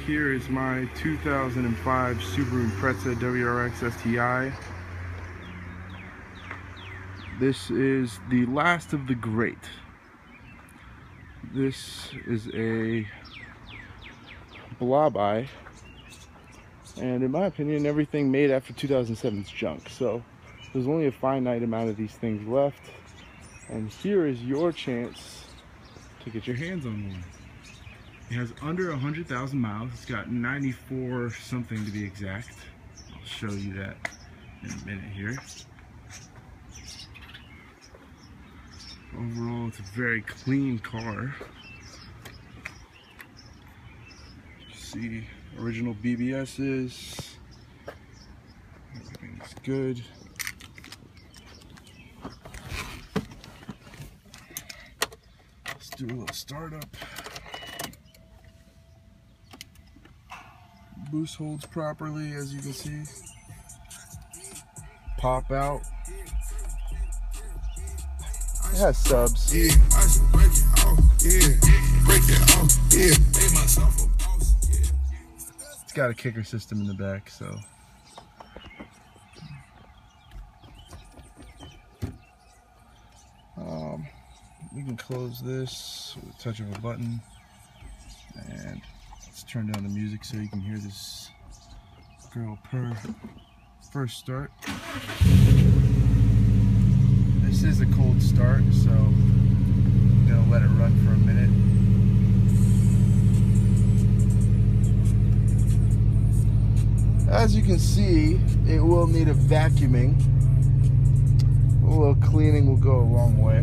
Here is my 2005 Subaru Impreza WRX STi. This is the last of the great. This is a blob eye, and in my opinion, everything made after 2007 is junk. So there's only a finite amount of these things left, and here is your chance to get your hands on one. It has under 100,000 miles. It's got 94 something to be exact. I'll show you that in a minute here. Overall, it's a very clean car. You see original BBS's. Everything's good. Let's do a little startup. Boost holds properly, as you can see. Pop out. It has subs. Yeah, I should break it off. Yeah, break it off. Yeah, made myself a boss. Yeah. It's got a kicker system in the back, so. We can close this with a touch of a button, and let's turn down the music so you can hear this girl purr. First start. This is a cold start, so I'm gonna let it run for a minute. As you can see, it will need a vacuuming. A little cleaning will go a long way.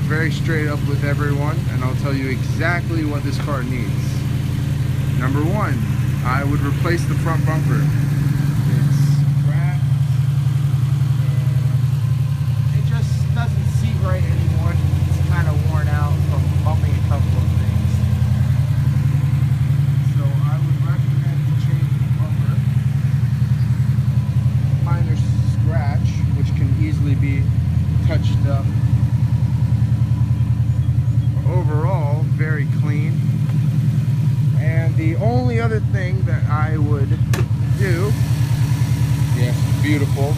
Very straight up with everyone, and I'll tell you exactly what this car needs. Number one, I would replace the front bumper. It's cracked. It just doesn't seat right anymore. It's kind of worn out from bumping a couple of things. So I would recommend to change the bumper. Minor scratch, which can easily be touched up. Overall, very clean. And the only other thing that I would do, yes, beautiful,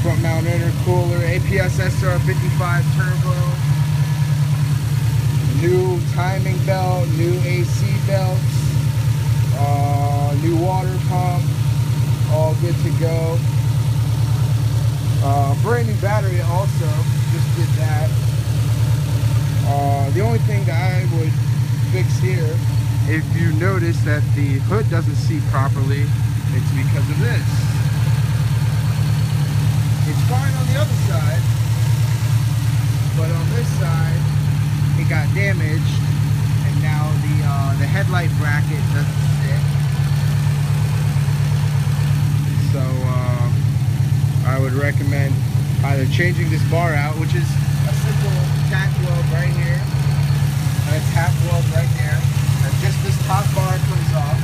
front mount intercooler, APS SR55 turbo, new timing belt, new AC belts, new water pump, all good to go. Brand new battery also, just did that. The only thing that I would fix here, if you notice that the hood doesn't seat properly, it's because of this. It's fine on the other side, but on this side, it got damaged, and now the headlight bracket doesn't sit. So I would recommend either changing this bar out, which is a simple tack weld right here, and a tack weld right there, and just this top bar comes off.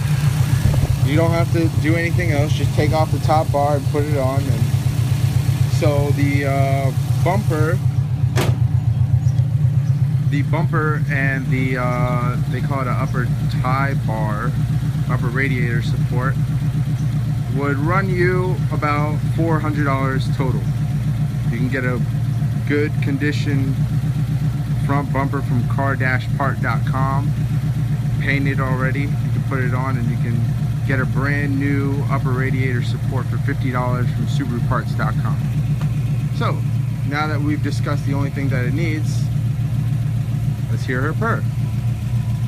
You don't have to do anything else, just take off the top bar and put it on. And so the bumper and the they call it an upper tie bar, upper radiator support, would run you about $400 total. You can get a good condition front bumper from car-part.com, painted already. You can put it on and you can get a brand new upper radiator support for $50 from subaruparts.com. So now that we've discussed the only thing that it needs, let's hear her purr.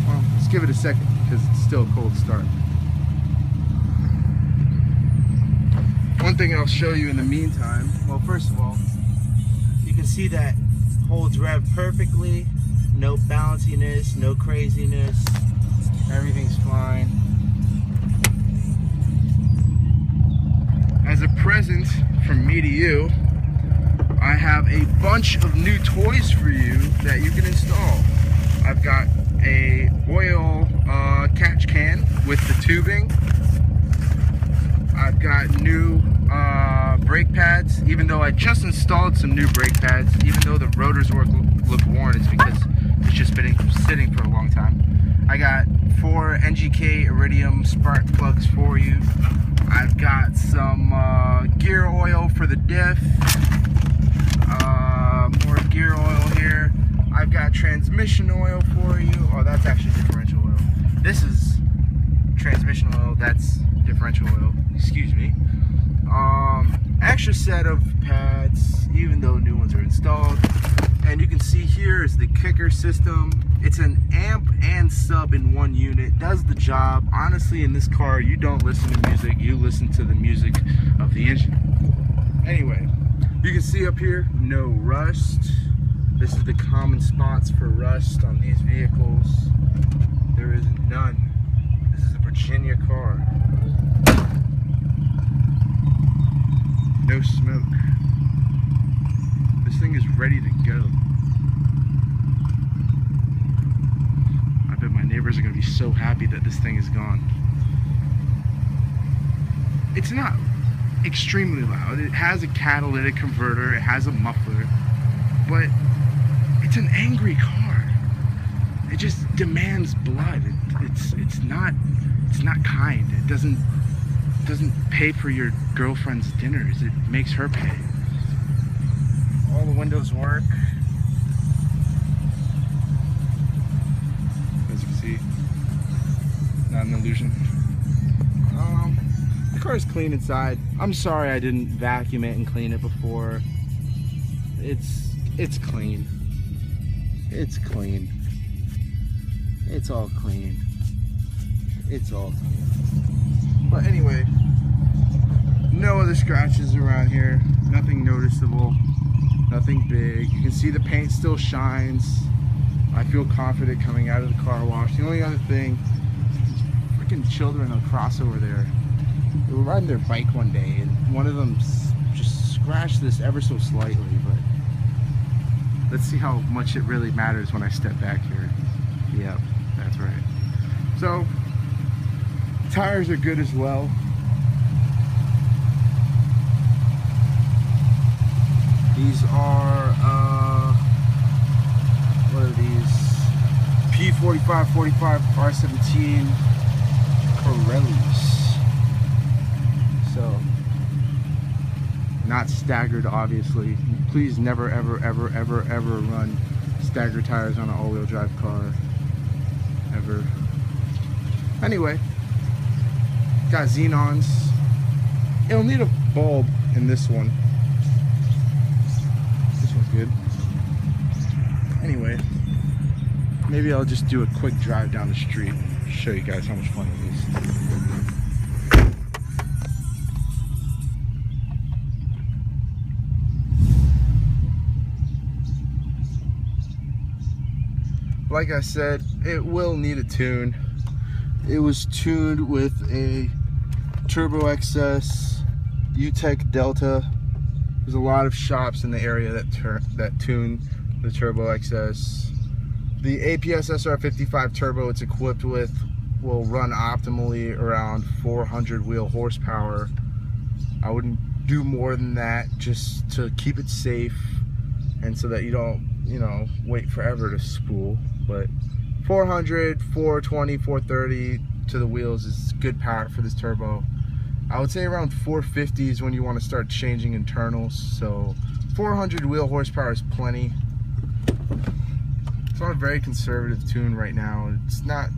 Well, let's give it a second because it's still a cold start. One thing I'll show you in the meantime, well, first of all, you can see that holds rev perfectly. no bounciness, no craziness. Everything's fine. As a present from me to you, I have a bunch of new toys for you that you can install. I've got a oil catch can with the tubing. I've got new brake pads, even though I just installed some new brake pads. Even though the rotors look worn, it's because it's just been sitting for a long time. I got 4 NGK Iridium spark plugs for you. I've got some gear oil for the diff. More gear oil here. I've got transmission oil for you. Oh, that's actually differential oil. This is transmission oil. That's differential oil. Excuse me. Extra set of pads, even though new ones are installed. And you can see here is the kicker system. It's an amp and sub in one unit. Does the job. Honestly, in this car, you don't listen to music. You listen to the music of the engine. Anyway, you can see up here, no rust. This is the common spots for rust on these vehicles. There is none. This is a Virginia car. No smoke. This thing is ready to go. I bet my neighbors are going to be so happy that this thing is gone. It's not extremely loud. It has a catalytic converter. It has a muffler. But it's an angry car. It just demands blood. It's not kind. It doesn't pay for your girlfriend's dinners. It makes her pay. All the windows work. As you can see, not an illusion. The car is clean inside. I'm sorry I didn't vacuum it and clean it before. It's clean. It's clean. It's all clean. It's all clean. But anyway, no other scratches around here. Nothing noticeable. Nothing big. You can see the paint still shines. I feel confident coming out of the car wash. The only other thing, these freaking children across over there. They were riding their bike one day and one of them just scratched this ever so slightly, but let's see how much it really matters when I step back here. Yep, that's right. So, tires are good as well. These are, what are these? P45 R17 Pirellis. So, not staggered, obviously. Please never, ever run staggered tires on an all-wheel drive car. Ever. Anyway, got xenons. It'll need a bulb in this one. This one's good. Anyway, maybe I'll just do a quick drive down the street and show you guys how much fun it is. Like I said, it will need a tune. It was tuned with a Turbo XS UTEC Delta. There's a lot of shops in the area that tune the Turbo XS. The APS SR55 turbo it's equipped with will run optimally around 400 wheel horsepower. I wouldn't do more than that just to keep it safe and so that you don't, you know, wait forever to spool. But 400, 420, 430 to the wheels is good power for this turbo. I would say around 450 is when you want to start changing internals. So 400 wheel horsepower is plenty. It's on a very conservative tune right now. It's not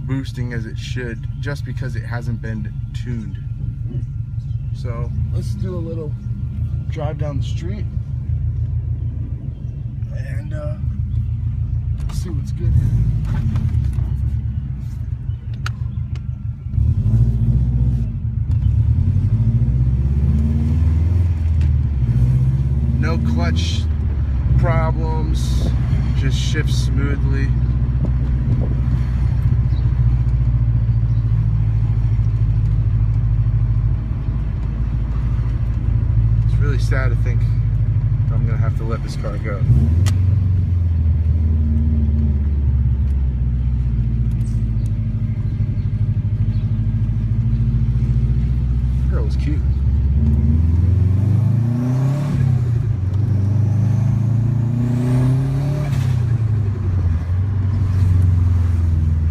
boosting as it should just because it hasn't been tuned. So let's do a little drive down the street and see what's good here. No clutch problems, just shifts smoothly. It's really sad to think I'm gonna have to let this car go. Girl was cute.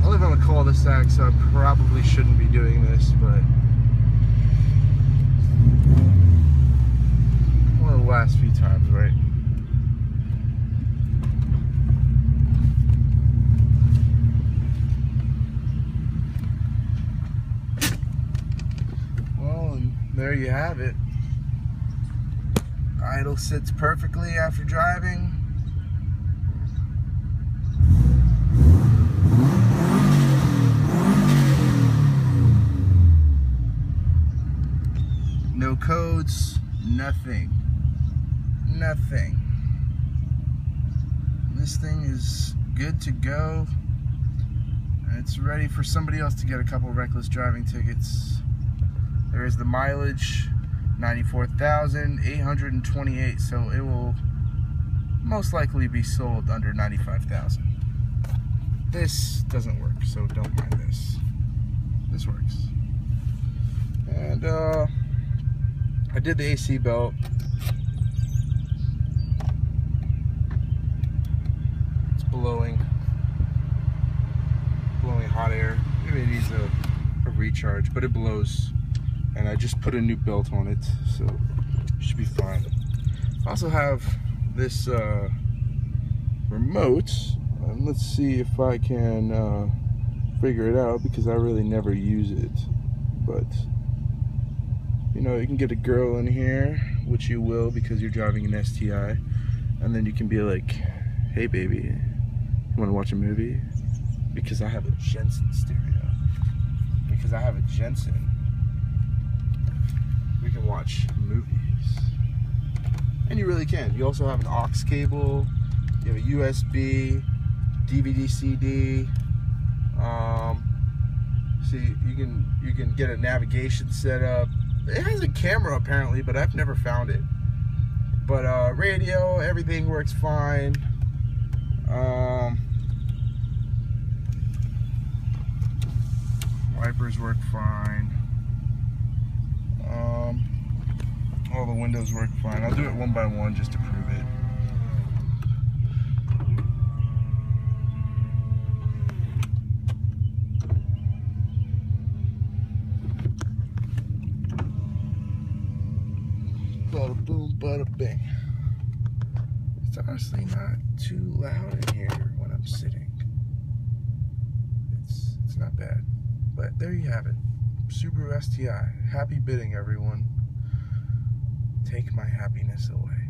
I live on a cul-de-sac, so I probably shouldn't be doing this, but one of the last few times, right? Well, and there you have it. Idle sits perfectly after driving. No codes, nothing. Nothing. This thing is good to go. It's ready for somebody else to get a couple reckless driving tickets. There is the mileage, 94,828, so it will most likely be sold under 95,000. This doesn't work, so don't mind this. This works. And I did the AC belt. It's blowing hot air. Maybe it needs a recharge, but it blows. And I just put a new belt on it, so it should be fine. I also have this remote, and let's see if I can figure it out, because I really never use it. But you know, you can get a girl in here, which you will because you're driving an STi, and then you can be like, hey baby, you want to watch a movie? Because I have a Jensen stereo. Because I have a Jensen, we can watch movies. And you really can. You also have an aux cable, you have a USB, DVD, CD. See, you can get a navigation set up. It has a camera apparently, but I've never found it. But radio, everything works fine. Wipers work fine. All the windows work fine. I'll do it one by one just to prove it. Bada boom, bada bing. It's honestly not too loud in here when I'm sitting. It's not bad. But there you have it. Subaru STi. Happy bidding, everyone. Take my happiness away.